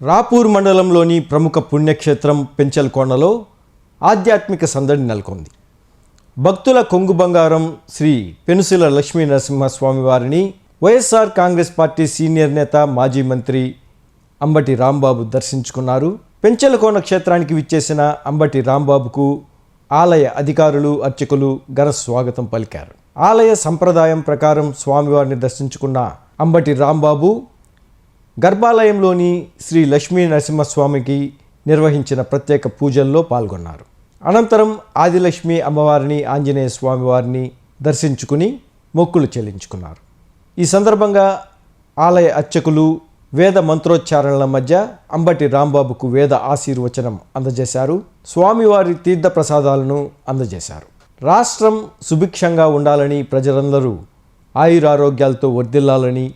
రాపూర్ మండలంలోని ప్రముఖ పుణ్యక్షేత్రం పెంచల్కోనలో ఆధ్యాత్మిక సందడి నెలకొంది. భక్తుల కొంగు బంగారం శ్రీ పెనుసిల లక్ష్మీ నరసింహస్వామి వారిని వైఎస్ఆర్ కాంగ్రెస్ పార్టీ సీనియర్ నేత మాజీ మంత్రి అంబటి రాంబాబు దర్శించుకున్నారు. పెంచల్కోన క్షేత్రానికి విచ్చేసిన అంబటి రాంబాబుకు ఆలయ అధికారులు, అర్చకులు ఘన స్వాగతం పలికారు. ఆలయ సంప్రదాయం ప్రకారం స్వామివారిని దర్శించుకున్న అంబటి రాంబాబు గర్భాలయంలోని శ్రీ లక్ష్మీ నరసింహస్వామికి నిర్వహించిన ప్రత్యేక పూజల్లో పాల్గొన్నారు. అనంతరం ఆదిలక్ష్మి అమ్మవారిని, ఆంజనేయ స్వామివారిని దర్శించుకుని మొక్కులు చెల్లించుకున్నారు. ఈ సందర్భంగా ఆలయ అర్చకులు వేద మంత్రోచ్చారణల మధ్య అంబటి రాంబాబుకు వేద ఆశీర్వచనం అందజేశారు. స్వామివారి తీర్థ ప్రసాదాలను అందజేశారు. రాష్ట్రం సుభిక్షంగా ఉండాలని, ప్రజలందరూ ఆయురారోగ్యాలతో వర్ధిల్లాలని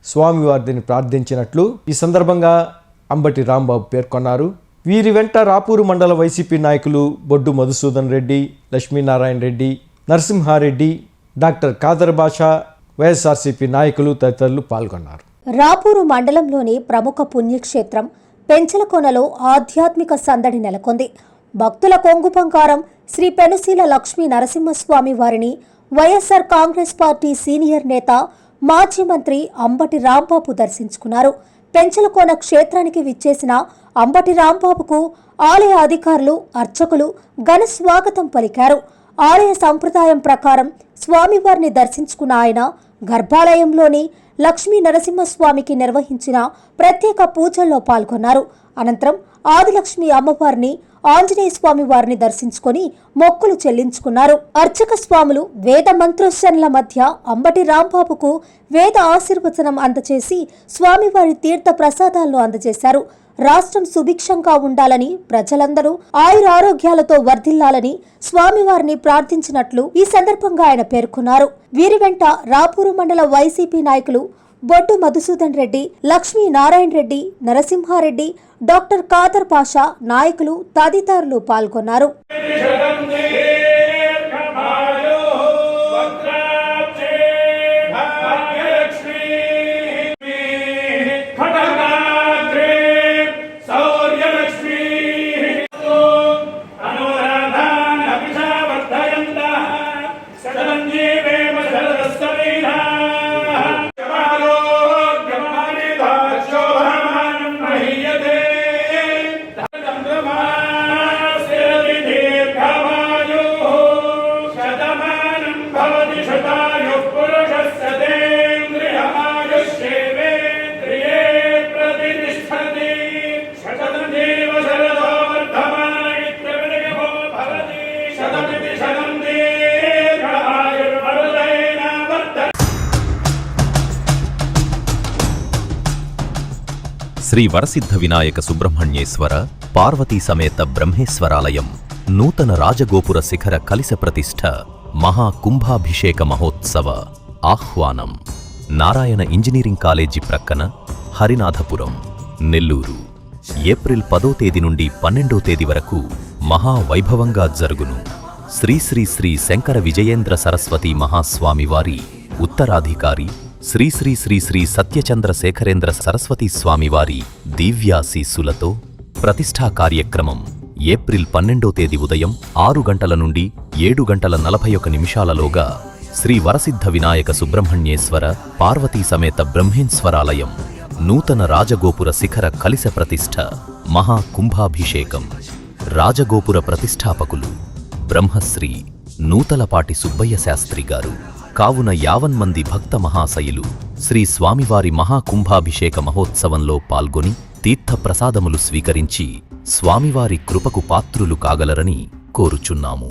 స్వామివారిని ప్రార్థించినట్లు ఈ సందర్భంగా అంబటి రాంబాబు పేర్కొన్నారు. వీరి వెంట రాపూరు మండల వైసీపీ నాయకులు బొడ్డు మధుసూదన్ రెడ్డి, లక్ష్మీనారాయణ రెడ్డి, నరసింహారెడ్డి, డాక్టర్ ఖాదర్ బాషా, వైఎస్ఆర్సీపీ నాయకులు తదితరులు పాల్గొన్నారు. రాపూరు మండలంలోని ప్రముఖ పుణ్యక్షేత్రం పెంచలకోనలో ఆధ్యాత్మిక సందడి నెలకొంది. భక్తుల కొంగు బంగారం శ్రీ పెనుసిల లక్ష్మీ నరసింహస్వామి వారిని వైఎస్ఆర్ కాంగ్రెస్ పార్టీ సీనియర్ నేత మాజీ మంత్రి అంబటి రాంబాబు దర్శించుకున్నారు. పెంచలకోన క్షేత్రానికి విచ్చేసిన అంబటి రాంబాబుకు ఆలయ అధికారులు, అర్చకులు ఘన స్వాగతం పలికారు. ఆలయ సంప్రదాయం ప్రకారం స్వామివారిని దర్శించుకున్న ఆయన గర్భాలయంలోని లక్ష్మీ నరసింహస్వామికి నిర్వహించిన ప్రత్యేక పూజల్లో పాల్గొన్నారు. అనంతరం ఆదిలక్ష్మి అమ్మవారిని, ఆంజనేయ స్వామి వారిని దర్శించుకొని మొక్కులు చెల్లించుకున్నారు. అర్చక స్వాములు వేద మంత్రోచ్చరణల మధ్య అంబటి రాంబాబుకు వేద ఆశీర్వచనం అందజేసి స్వామివారి తీర్థ ప్రసాదాలను అందజేశారు. రాష్ట్రం సుభిక్షంగా ఉండాలని, ప్రజలందరూ ఆయురారోగ్యాలతో వర్ధిల్లాలని స్వామివారిని ప్రార్థించినట్లు ఈ సందర్భంగా ఆయన పేర్కొన్నారు. వీరి వెంట రాపూరు మండల వైసీపీ నాయకులు బొడ్డు మధుసూదన్ రెడ్డి, లక్ష్మీ నారాయణ రెడ్డి, నరసింహారెడ్డి, డాక్టర్ ఖాదర్ బాషా నాయకులు తదితరులు పాల్గొన్నారు. శ్రీ వరసిద్ధ వినాయక సుబ్రహ్మణ్యేశ్వర పార్వతీ సమేత బ్రహ్మేశ్వరాలయం నూతన రాజగోపుర శిఖర కలిస ప్రతిష్ఠ మహా కుంభాభిషేక మహోత్సవ ఆహ్వానం. నారాయణ ఇంజనీరింగ్ కాలేజీ ప్రక్కన, హరినాథపురం, నెల్లూరు. ఏప్రిల్ 10వ తేదీ నుండి 12వ తేదీ వరకు మహావైభవంగా జరుగును. శ్రీ శ్రీ శ్రీ శంకర విజయేంద్ర సరస్వతి మహాస్వామి వారి ఉత్తరాధికారి శ్రీ శ్రీ శ్రీ శ్రీ సత్యచంద్ర శేఖరేంద్ర సరస్వతి స్వామివారి దివ్యాశీస్సులతో ప్రతిష్ఠా కార్యక్రమం ఏప్రిల్ 12వ తేదీ ఉదయం 6 గంటల నుండి 7:41 శ్రీ వరసిద్ధ వినాయక సుబ్రహ్మణ్యేశ్వర పార్వతీ సమేత బ్రహ్మేశ్వరాలయం నూతన రాజగోపుర శిఖర కలిస ప్రతిష్ఠ మహా కుంభాభిషేకం. రాజగోపుర ప్రతిష్ఠాపకులు బ్రహ్మశ్రీ నూతలపాటి సుబ్బయ్య శాస్త్రి గారు. కావున 50 మంది భక్త మహాశయులు శ్రీ స్వామివారి మహాకుంభాభిషేక మహోత్సవంలో పాల్గొని తీర్థ ప్రసాదములు స్వీకరించి స్వామివారి కృపకు పాత్రులు కాగలరని కోరుచున్నాము.